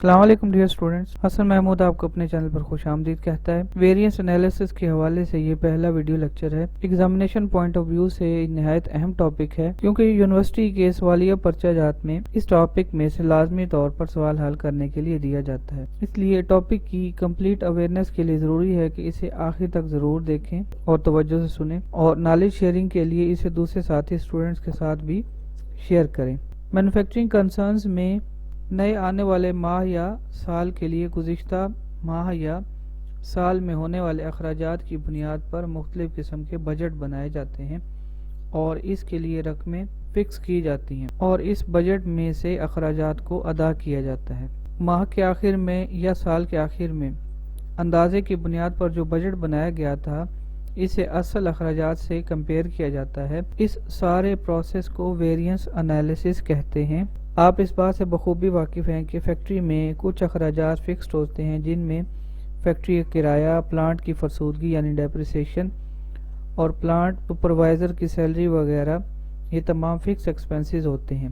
السلام علیکم dear students, حسن محمود آپ کو اپنے چینل پر خوش آمدید کہتا ہے۔ ویریئنس انالیسس کے حوالے سے یہ پہلا ویڈیو لیکچر ہے۔ ایگزامینیشن پوائنٹ آف ویو سے نہایت اہم ٹاپک ہے، کیونکہ یونیورسٹی کے سوالیہ پرچہ جات میں اس ٹاپک میں سے لازمی طور پر سوال حل کرنے کے لیے دیا جاتا ہے۔ اس لیے ٹاپک کی کمپلیٹ اویئرنیس کے لیے ضروری ہے کہ اسے آخر تک ضرور دیکھیں اور توجہ سے سنیں، اور نالج شیئرنگ کے لیے اسے دوسرے ساتھی اسٹوڈنٹس کے ساتھ بھی شیئر کریں۔ مینوفیکچرنگ کنسرنز میں نئے آنے والے ماہ یا سال کے لیے گزشتہ ماہ یا سال میں ہونے والے اخراجات کی بنیاد پر مختلف قسم کے بجٹ بنائے جاتے ہیں اور اس کے لیے رقمیں فکس کی جاتی ہیں، اور اس بجٹ میں سے اخراجات کو ادا کیا جاتا ہے۔ ماہ کے آخر میں یا سال کے آخر میں اندازے کی بنیاد پر جو بجٹ بنایا گیا تھا اسے اصل اخراجات سے کمپیئر کیا جاتا ہے۔ اس سارے پروسیس کو ویریئنس انالیسس کہتے ہیں۔ آپ اس بات سے بخوبی واقف ہیں کہ فیکٹری میں کچھ اخراجات فکسڈ ہوتے ہیں، جن میں فیکٹری کا کرایہ، پلانٹ کی فرسودگی یعنی ڈیپریسیشن، اور پلانٹ سپروائزر کی سیلری وغیرہ، یہ تمام فکس ایکسپنسز ہوتے ہیں،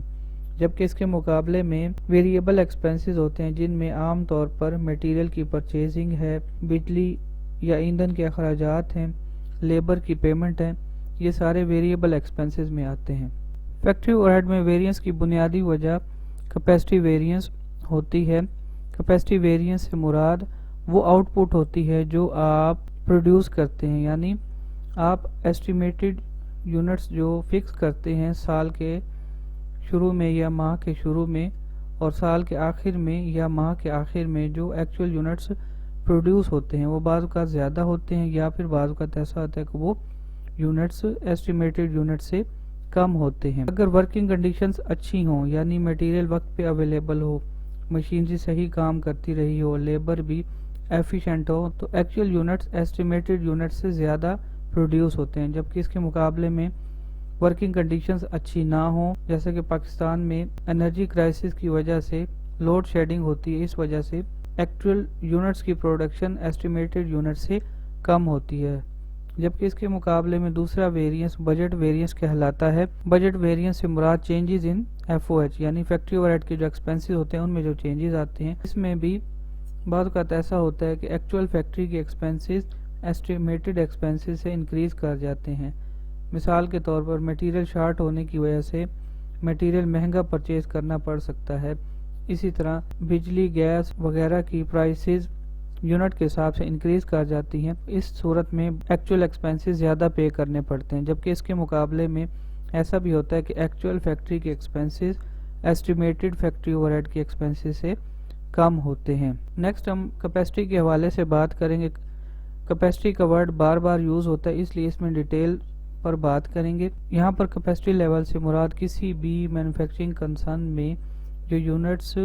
جبکہ اس کے مقابلے میں ویریبل ایکسپنسز ہوتے ہیں، جن میں عام طور پر میٹیریل کی پرچیزنگ ہے، بجلی یا ایندھن کے اخراجات ہیں، لیبر کی پیمنٹ ہے۔ یہ سارے ویریبل ایکسپنسز میں آتے ہیں۔ فیکٹری اوور ہیڈ میں ویریئنس کی بنیادی وجہ کیپیسٹی ویریئنس ہوتی ہے۔ کیپیسٹی ویریئنس سے مراد وہ آؤٹ پٹ ہوتی ہے جو آپ پروڈیوس کرتے ہیں، یعنی آپ ایسٹیمیٹڈ یونٹس جو فکس کرتے ہیں سال کے شروع میں یا ماہ کے شروع میں، اور سال کے آخر میں یا ماہ کے آخر میں جو ایکچوئل یونٹس پروڈیوس ہوتے ہیں وہ بعض اوقات زیادہ ہوتے ہیں، یا پھر بعض اوقات ایسا ہوتا ہے کہ وہ یونٹس ایسٹیمیٹڈ یونٹ سے کم ہوتے ہیں۔ اگر ورکنگ کنڈیشنز اچھی ہوں، یعنی میٹیریل وقت پہ اویلیبل ہو، مشینری صحیح کام کرتی رہی ہو، لیبر بھی ایفیشینٹ ہو، تو ایکچوئل یونٹس ایسٹیمیٹڈ یونٹ سے زیادہ پروڈیوس ہوتے ہیں۔ جبکہ اس کے مقابلے میں ورکنگ کنڈیشنز اچھی نہ ہوں، جیسے کہ پاکستان میں انرجی کرائسس کی وجہ سے لوڈ شیڈنگ ہوتی ہے، اس وجہ سے ایکچوئل یونٹس کی پروڈکشن ایسٹیمیٹڈ یونٹ سے کم ہوتی ہے۔ جبکہ اس کے مقابلے میں دوسرا ویریئنس بجٹ ویریئنس کہلاتا ہے۔ بجٹ ویریئنس سے مراد changes in F O H, یعنی فیکٹری اوور ہیڈ کے جو ایکسپنسز ہوتے ہیں ان میں جو چینجز آتے ہیں۔ اس میں بھی بعض اوقات ایسا ہوتا ہے کہ ایکچوئل فیکٹری کے ایکسپنسز ایسٹیمیٹڈ ایکسپنسز سے انکریز کر جاتے ہیں۔ مثال کے طور پر میٹیریل شارٹ ہونے کی وجہ سے میٹیریل مہنگا پرچیز کرنا پڑ سکتا ہے۔ اسی طرح بجلی، گیس وغیرہ کی پرائسز یونٹ کے حساب سے انکریز کر جاتی ہیں۔ اس صورت میں ایکچوئل ایکسپنسز زیادہ پے کرنے پڑتے ہیں، جبکہ اس کے مقابلے میں ایسا بھی ہوتا ہے کہ ایکچوئل فیکٹری کے expenses estimated factory overhead کے ایکسپنسز سے کم ہوتے ہیں۔ نیکسٹ ہم کیپیسٹی کے حوالے سے بات کریں گے۔ کیپیسٹی کا ورڈ بار بار یوز ہوتا ہے، اس لیے اس میں ڈیٹیل پر بات کریں گے۔ یہاں پر کیپیسٹی لیول سے مراد کسی بھی مینوفیکچرنگ کنسرن میں جو یونٹس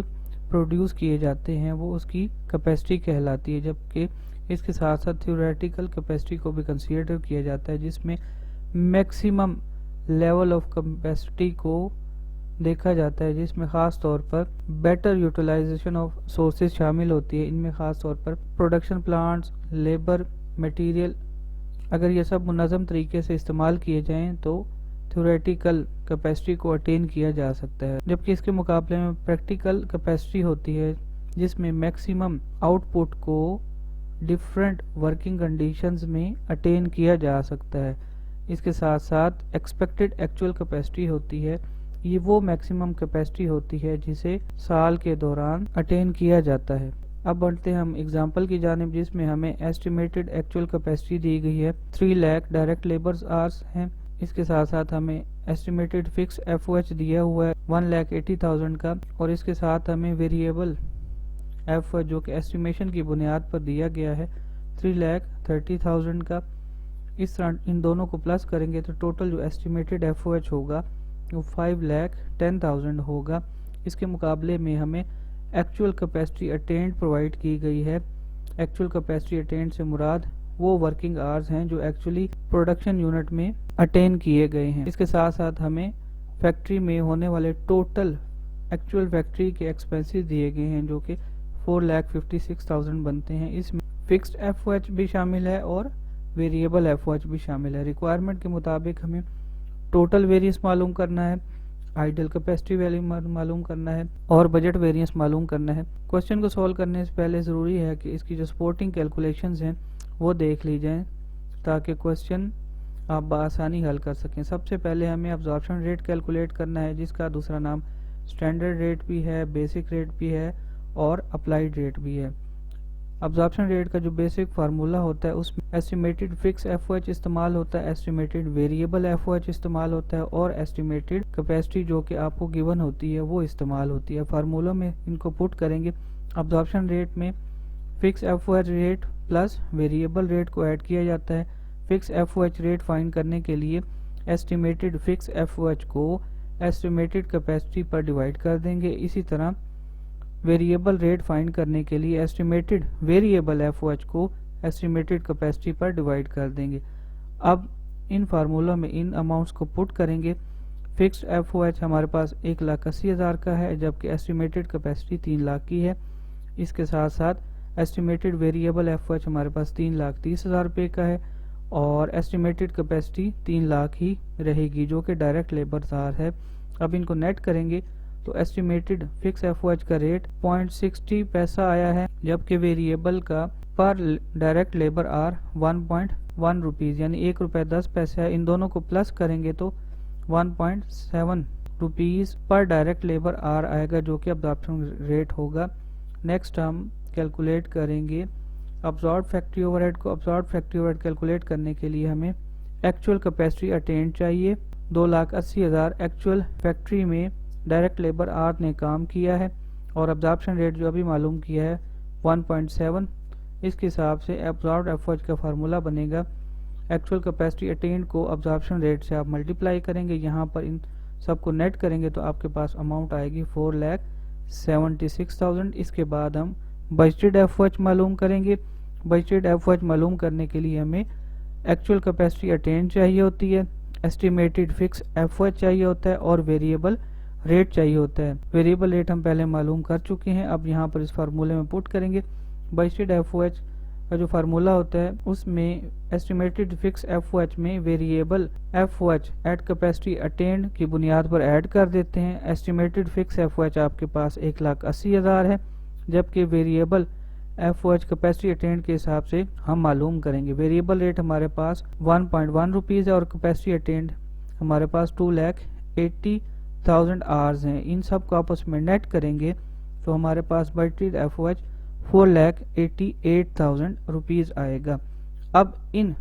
پروڈیوس کیے جاتے ہیں وہ اس کی کیپیسٹی کہلاتی ہے، جبکہ اس کے ساتھ ساتھ تھیوریٹیکل کیپیسٹی کو بھی کنسیڈر کیا جاتا ہے، جس میں میکسیمم لیول آف کیپیسٹی کو دیکھا جاتا ہے، جس میں خاص طور پر بیٹر یوٹیلائزیشن آف سورسز شامل ہوتی ہے۔ ان میں خاص طور پر پروڈکشن پلانٹس، لیبر، میٹیریل، اگر یہ سب منظم طریقے سے استعمال کیے جائیں تو تھیوریٹیکل کیپیسٹی کو اٹین کیا جا سکتا ہے۔ جبکہ اس کے مقابلے میں پریکٹیکل کیپیسٹی ہوتی ہے، جس میں میکسیمم آؤٹ پٹ کو ڈفرینٹ ورکنگ کنڈیشنز میں اٹین کیا جا سکتا ہے۔ اس کے ساتھ ساتھ ایکسپیکٹڈ ایکچوئل کیپیسٹی ہوتی ہے، یہ وہ میکسیمم کیپیسٹی ہوتی ہے جسے سال کے دوران اٹین کیا جاتا ہے۔ اب بڑھتے ہیں ہم ایگزامپل کی جانب، جس میں ہمیں ایسٹیمیٹڈ ایکچوئل کیپیسٹی دی گئی ہے 3 لاکھ ڈائریکٹ لیبرز آرز ہیں۔ اس کے ساتھ ساتھ ہمیں estimated fix F O H دیا ہوا ہے 1,80,000 کا، اور اس کے ساتھ ہمیں ویریبل ایف او ایچ جو کہ ایسٹیمیشن کی بنیاد پر دیا گیا ہے 3,30,000 کا۔ اس طرح ان دونوں کو پلس کریں گے تو ٹوٹل جو ایسٹیمیٹڈ ایف او ایچ ہوگا وہ 5,10,000 ہوگا۔ اس کے مقابلے میں ہمیں ایکچوئل کیپیسٹی اٹینڈ پرووائڈ کی گئی ہے۔ ایکچوئل کیپیسٹی اٹینڈ سے مراد وہ ورکنگ آورز ہیں جو ایکچولی پروڈکشن یونٹ میں اٹین کیے گئے ہیں۔ اس کے ساتھ ساتھ ہمیں فیکٹری میں ہونے والے ٹوٹل ایکچوئل فیکٹری کے ایکسپنسز دیے گئے ہیں جو کہ 4,56,000 بنتے ہیں۔ اس میں فکسڈ ایف او ایچ بھی شامل ہے اور ویریبل ایف او ایچ بھی شامل ہے۔ ریکوائرمنٹ کے مطابق ہمیں ٹوٹل ویریئنس معلوم کرنا ہے، आइडल कैपेसिटी वैल्यू मालूम करना है और बजट वेरिएंस मालूम करना है। क्वेश्चन को सॉल्व करने से पहले ज़रूरी है कि इसकी जो सपोर्टिंग कैलकुलेशंस हैं वो देख ली जाएं ताकि क्वेश्चन आप बआसानी हल कर सकें। सबसे पहले हमें अब्जॉर्प्शन रेट कैलकुलेट करना है, जिसका दूसरा नाम स्टैंडर्ड रेट भी है, बेसिक रेट भी है और अप्लाइड रेट भी है। अब्जॉर्प्शन रेट का जो बेसिक फार्मूला होता है उसमें एस्टिमेटेड फिक्स एफओएच इस्तेमाल होता है, एस्टिमेटेड वेरिएबल एफओएच इस्तेमाल होता है और एस्टिमेटेड कैपेसिटी जो कि आपको गिवन होती है वो इस्तेमाल होती है। फार्मूलों में इनको पुट करेंगे। अब्जॉर्प्शन रेट में fix FOH rate plus variable rate को ऐड किया जाता है। फिक्स एफओएच रेट फाइंड करने के लिए एस्टिमेटेड फिक्स एफओएच को एस्टिमेटेड कैपेसिटी पर डिवाइड कर देंगे। इसी तरह वेरिएबल रेट फाइंड करने के लिए एस्टिमेटेड वेरिएबल एफओएच को एस्टिमेटेड कैपेसिटी पर डिवाइड कर देंगे। अब इन फार्मूलों में इन अमाउंट्स को पुट करेंगे। फिक्स्ड एफओएच हमारे पास 1,80,000 का है, जबकि एस्टिमेटेड कैपेसिटी 3 लाख की है। इसके साथ साथ एस्टिमेटेड वेरिएबल एफओएच हमारे पास 3,30,000 रुपये का है और एस्टिमेटेड कैपेसिटी 3 लाख ही रहेगी, जो कि डायरेक्ट लेबर चार्ज है। अब इनको नेट करेंगे तो एस्टिमेटेड फिक्स एफओएच का रेट 0.60 पैसा आया है, जबकि वेरिएबल का पर डायरेक्ट लेबर आर 1.1 रुपीज़ यानी 1 रुपये 10 पैसे है। इन दोनों को प्लस करेंगे तो 1.7 रुपीज़ पर डायरेक्ट लेबर आर आएगा, जो कि अब्जॉर्प्शन रेट होगा। नेक्स्ट हम कैलकुलेट करेंगे अब्जॉर्ब फैक्ट्री ओवरहेड को। अब्जॉर्ब फैक्ट्री ओवरहेड कैलकुलेट करने के लिए हमें एक्चुअल कैपेसिटी अटेंड चाहिए। 2,80,000 एक्चुअल फैक्ट्री में डायरेक्ट लेबर आर ने काम किया है और अब्जॉर्प्शन रेट जो अभी मालूम किया है 1.7। इसके हिसाब से अब्जॉर्ब्ड एफओएच का फार्मूला बनेगा एक्चुअल कैपेसिटी अटेंड को अब्जॉर्प्शन रेट से आप मल्टीप्लाई करेंगे। यहाँ पर इन सबको नेट करेंगे तो आपके पास अमाउंट आएगी 4,76,000। इसके बाद हम बजटेड एफओएच मालूम करेंगे। बजटेड एफओएच मालूम करने के लिए हमें एक्चुअल कैपेसिटी अटेंड चाहिए होती है, एस्टिमेटेड फिक्स एफओएच चाहिए होता है और वेरिएबल रेट चाहिए होता है। वेरिएबल रेट हम पहले मालूम कर चुके हैं, अब यहाँ पर इस फार्मूले में पुट करेंगे। बजटेड एफओएच का जो फार्मूला होता है उसमें एस्टिमेटेड फिक्स एफओएच में variable F O H at capacity attained की बुनियाद पर ऐड कर देते हैं। एस्टिमेटेड फिक्स एफओएच आपके पास 1,80,000 है, जबकि वेरिएबल एफओएच कैपेसिटी अटेंड के हिसाब से हम मालूम करेंगे। वेरिएबल रेट हमारे पास 1.1 रुपीज़ है और कैपेसिटी अटेंड हमारे पास 2,80,000 आवर्स हैं। इन सब को आपस में नेट करेंगे तो हमारे पास बजटेड एफओएच 4,88,000 रुपीज़ आएगा। अब इन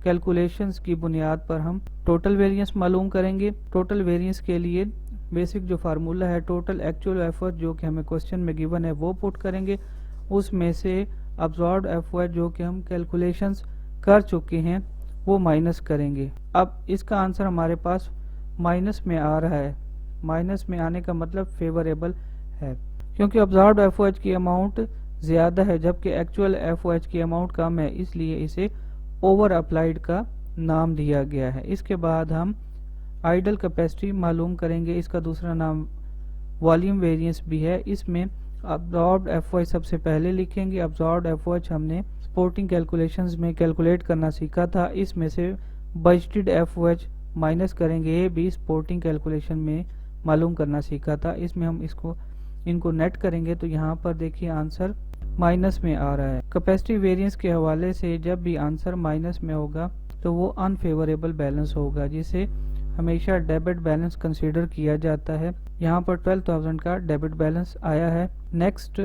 कैलकुलेशंस की बुनियाद पर हम टोटल वेरिएंस मालूम करेंगे। टोटल वेरिएंस के लिए बेसिक जो फार्मूला है टोटल एक्चुअल एफओएच जो कि हमें क्वेश्चन में गिवन है वो पुट करेंगे। उसमें से अब्जॉर्ब्ड एफओएच जो कि हम कैलकुलेशंस कर चुके हैं वो माइनस करेंगे। अब इसका आंसर हमारे पास माइनस में आ रहा है। माइनस में आने का मतलब फेवरेबल है, क्योंकि अब्जॉर्ब्ड एफओएच की अमाउंट ज़्यादा है जबकि एक्चुअल एफओएच की अमाउंट कम है, इसलिए इसे ओवर अप्लाइड का नाम दिया गया है। इसके बाद हम आइडल कैपेसिटी मालूम करेंगे। इसका दूसरा नाम वॉल्यूम वेरिएंस भी है। इसमें अब्जॉर्ब्ड एफओएच सबसे पहले लिखेंगे। अब्जॉर्ब्ड एफओएच हमने सपोर्टिंग कैलकुलेशंस में कैलकुलेट करना सीखा था। इसमें से बजटेड एफओएच माइनस करेंगे, ये भी सपोर्टिंग कैलकुलेशन में मालूम करना सीखा था। इसमें हम इनको नेट करेंगे तो यहाँ पर देखिए आंसर माइनस में आ रहा है। कैपेसिटी वेरिएंस के हवाले से जब भी आंसर माइनस में होगा तो वो अनफेवरेबल बैलेंस होगा, जिसे हमेशा डेबिट बैलेंस कंसीडर किया जाता है। यहाँ पर 12,000 का डेबिट बैलेंस आया है। नेक्स्ट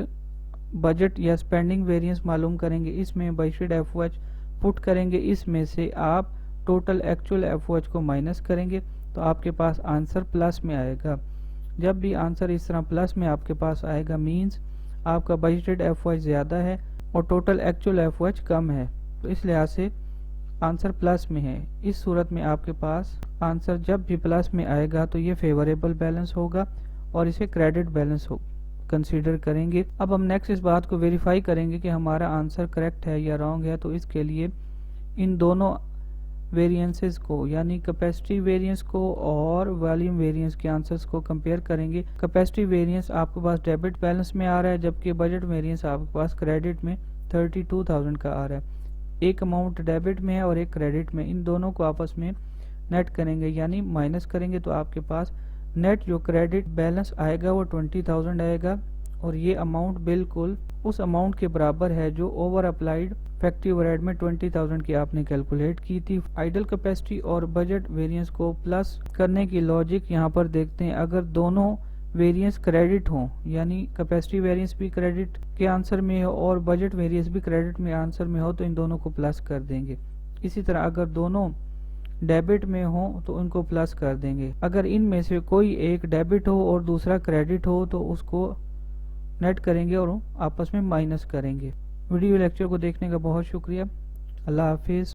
बजट या स्पेंडिंग वेरिएंस मालूम करेंगे। इसमें बजटेड एफओएच पुट करेंगे, इसमें से आप टोटल एक्चुअल एफओएच को माइनस करेंगे तो आपके पास आंसर प्लस में आएगा। जब भी आंसर इस तरह प्लस में आपके पास आएगा मींस आपका बजटेड एफओएच ज़्यादा है और टोटल एक्चुअल एफओएच कम है, तो इस लिहाज से आंसर प्लस में है। इस सूरत में आपके पास आंसर जब भी प्लस में आएगा तो ये फेवरेबल बैलेंस होगा और इसे क्रेडिट बैलेंस कंसीडर करेंगे। अब हम नेक्स्ट इस बात को वेरीफाई करेंगे कि हमारा आंसर करेक्ट है या रॉन्ग है। तो इसके लिए इन दोनों वेरिएंसेस को यानी कैपेसिटी वेरिएंस को और वॉल्यूम वेरिएंस के आंसर्स को कंपेयर करेंगे। कैपेसिटी वेरिएंस आपके पास डेबिट बैलेंस में आ रहा है, जबकि बजट वेरिएंस आपके पास क्रेडिट में 32,000 का आ रहा है। एक अमाउंट डेबिट में है और एक क्रेडिट में, इन दोनों को आपस में नेट करेंगे यानी माइनस करेंगे तो आपके पास नेट जो क्रेडिट बैलेंस आएगा वो 20,000 आएगा और ये अमाउंट बिल्कुल उस अमाउंट के बराबर है जो ओवर अप्लाइड फैक्ट्री ओवरहेड में 20,000 की आपने कैलकुलेट की थी। आइडल कैपेसिटी और बजट वेरिएंस को प्लस करने की लॉजिक यहाँ पर देखते हैं। अगर दोनों वेरिएंस क्रेडिट हो, यानी कैपेसिटी वेरिएंस भी क्रेडिट के आंसर में हो और बजट वेरिएंस भी क्रेडिट में आंसर में हो, तो इन दोनों को प्लस कर देंगे। इसी तरह अगर दोनों डेबिट में हो तो उनको प्लस कर देंगे। अगर इनमें से कोई एक डेबिट हो और दूसरा क्रेडिट हो तो उसको नेट करेंगे और आपस में माइनस करेंगे। वीडियो लेक्चर को देखने का बहुत शुक्रिया। अल्लाह हाफिज़।